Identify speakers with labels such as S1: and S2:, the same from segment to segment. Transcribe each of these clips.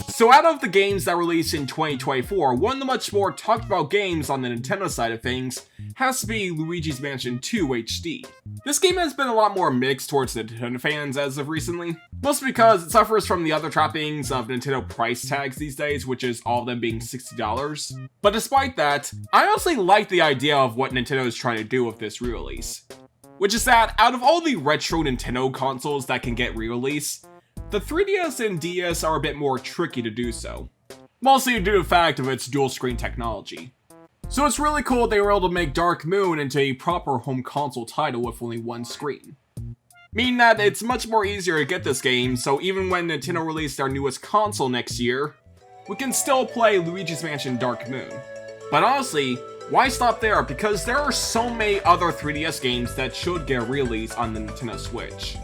S1: So out of the games that released in 2024, one of the much more talked about games on the Nintendo side of things has to be Luigi's Mansion 2 HD. This game has been a lot more mixed towards Nintendo fans as of recently, mostly because it suffers from the other trappings of Nintendo price tags these days, which is all of them being $60. But despite that, I honestly like the idea of what Nintendo is trying to do with this re-release. Which is that, out of all the retro Nintendo consoles that can get re-released, the 3DS and DS are a bit more tricky to do so, mostly due to the fact of its dual-screen technology. So it's really cool they were able to make Dark Moon into a proper home console title with only one screen. Meaning that it's much more easier to get this game, so even when Nintendo released their newest console next year, we can still play Luigi's Mansion Dark Moon. But honestly, why stop there? Because there are so many other 3DS games that should get released on the Nintendo Switch.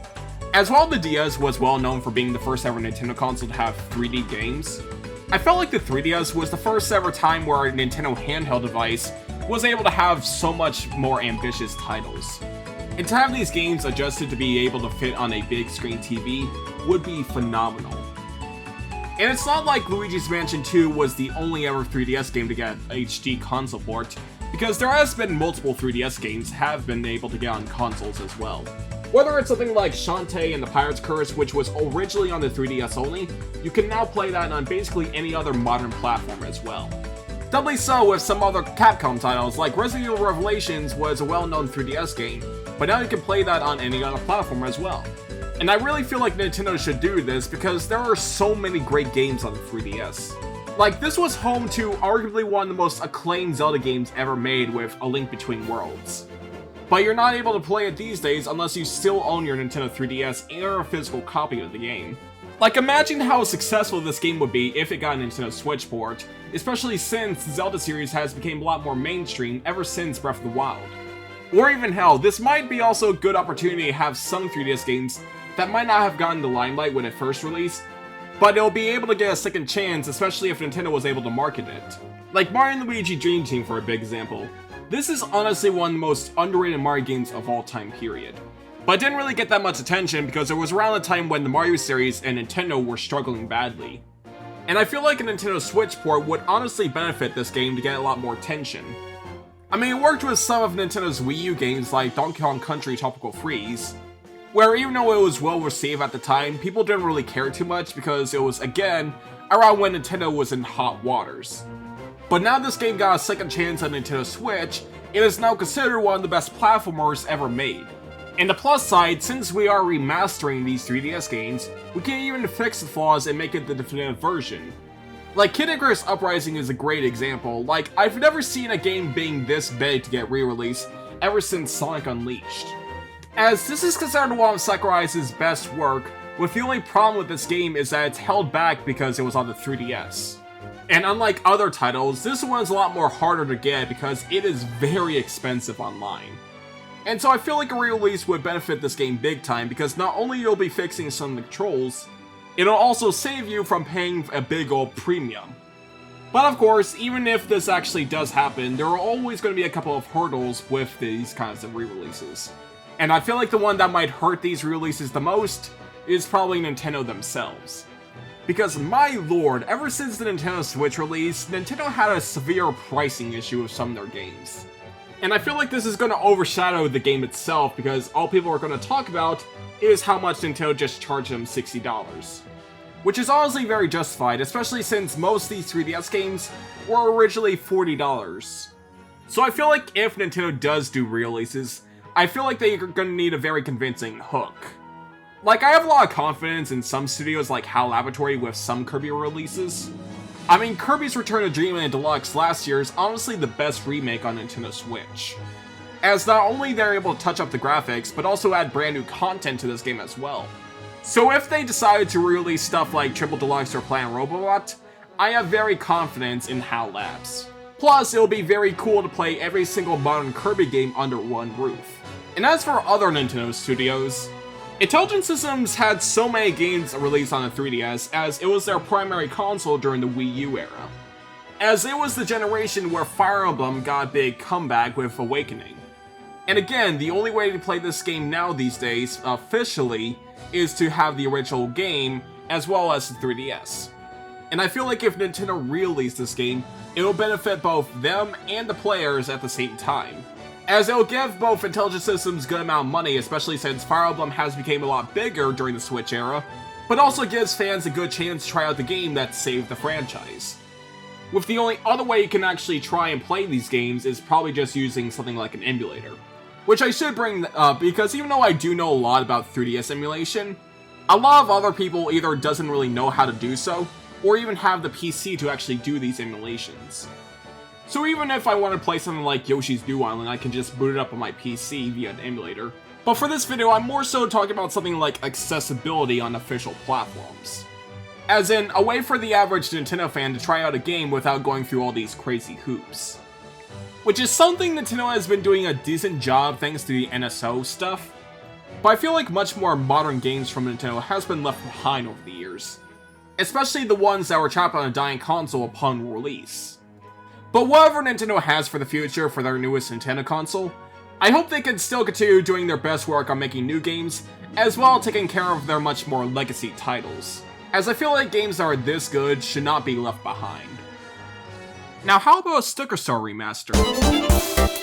S1: As while the DS was well known for being the first ever Nintendo console to have 3D games, I felt like the 3DS was the first ever time where a Nintendo handheld device was able to have so much more ambitious titles. And to have these games adjusted to be able to fit on a big screen TV would be phenomenal. And it's not like Luigi's Mansion 2 was the only ever 3DS game to get HD console port, because there has been multiple 3DS games have been able to get on consoles as well. Whether it's something like Shantae and the Pirate's Curse, which was originally on the 3DS only, you can now play that on basically any other modern platform as well. Doubly so with some other Capcom titles, like Resident Evil Revelations was a well-known 3DS game, but now you can play that on any other platform as well. And I really feel like Nintendo should do this because there are so many great games on the 3DS. Like, this was home to arguably one of the most acclaimed Zelda games ever made with A Link Between Worlds. But you're not able to play it these days unless you still own your Nintendo 3DS or a physical copy of the game. Like, imagine how successful this game would be if it got a Nintendo Switch port, especially since the Zelda series has become a lot more mainstream ever since Breath of the Wild. Or even hell, this might be also a good opportunity to have some 3DS games that might not have gotten the limelight when it first released, but it'll be able to get a second chance, especially if Nintendo was able to market it. Like Mario & Luigi Dream Team for a big example. This is honestly one of the most underrated Mario games of all time period. But it didn't really get that much attention because it was around the time when the Mario series and Nintendo were struggling badly. And I feel like a Nintendo Switch port would honestly benefit this game to get a lot more attention. I mean, it worked with some of Nintendo's Wii U games like Donkey Kong Country Tropical Freeze, where even though it was well received at the time, people didn't really care too much because it was, again, around when Nintendo was in hot waters. But now this game got a second chance on Nintendo Switch, it is now considered one of the best platformers ever made. And the plus side, since we are remastering these 3DS games, we can even fix the flaws and make it the definitive version. Like, Kid Icarus Uprising is a great example. Like, I've never seen a game being this big to get re-released ever since Sonic Unleashed. As this is considered one of Sakurai's best work, with the only problem with this game is that it's held back because it was on the 3DS. And unlike other titles, this one's a lot more harder to get because it is very expensive online. And so I feel like a re-release would benefit this game big time because not only you'll be fixing some of the controls, it'll also save you from paying a big old premium. But of course, even if this actually does happen, there are always going to be a couple of hurdles with these kinds of re-releases. And I feel like the one that might hurt these re-releases the most is probably Nintendo themselves. Because my lord, ever since the Nintendo Switch release, Nintendo had a severe pricing issue with some of their games. And I feel like this is going to overshadow the game itself because all people are going to talk about is how much Nintendo just charged them $60. Which is honestly very justified, especially since most of these 3DS games were originally $40. So I feel like if Nintendo does do re-releases, I feel like they're going to need a very convincing hook. Like, I have a lot of confidence in some studios like HAL Laboratory with some Kirby releases. I mean, Kirby's Return to Dreamland Deluxe last year is honestly the best remake on Nintendo Switch. As not only they're able to touch up the graphics, but also add brand new content to this game as well. So if they decide to re-release stuff like Triple Deluxe or Planet Robobot, I have very confidence in HAL Labs. Plus, it'll be very cool to play every single modern Kirby game under one roof. And as for other Nintendo studios, Intelligent Systems had so many games released on the 3DS as it was their primary console during the Wii U era. As it was the generation where Fire Emblem got a big comeback with Awakening. And again, the only way to play this game now these days, officially, is to have the original game as well as the 3DS. And I feel like if Nintendo re-released this game, it will benefit both them and the players at the same time, as it will give both Intelligent Systems a good amount of money, especially since Fire Emblem has become a lot bigger during the Switch era, but also gives fans a good chance to try out the game that saved the franchise. With the only other way you can actually try and play these games is probably just using something like an emulator. Which I should bring up because even though I do know a lot about 3DS emulation, a lot of other people either doesn't really know how to do so, or even have the PC to actually do these emulations. So even if I want to play something like Yoshi's New Island, I can just boot it up on my PC via an emulator. But for this video, I'm more so talking about something like accessibility on official platforms. As in, a way for the average Nintendo fan to try out a game without going through all these crazy hoops. Which is something Nintendo has been doing a decent job thanks to the NSO stuff, but I feel like much more modern games from Nintendo has been left behind over the years. Especially the ones that were trapped on a dying console upon release. But whatever Nintendo has for the future for their newest Nintendo console, I hope they can still continue doing their best work on making new games, as well as taking care of their much more legacy titles, as I feel like games that are this good should not be left behind. Now how about a Sticker Star remaster?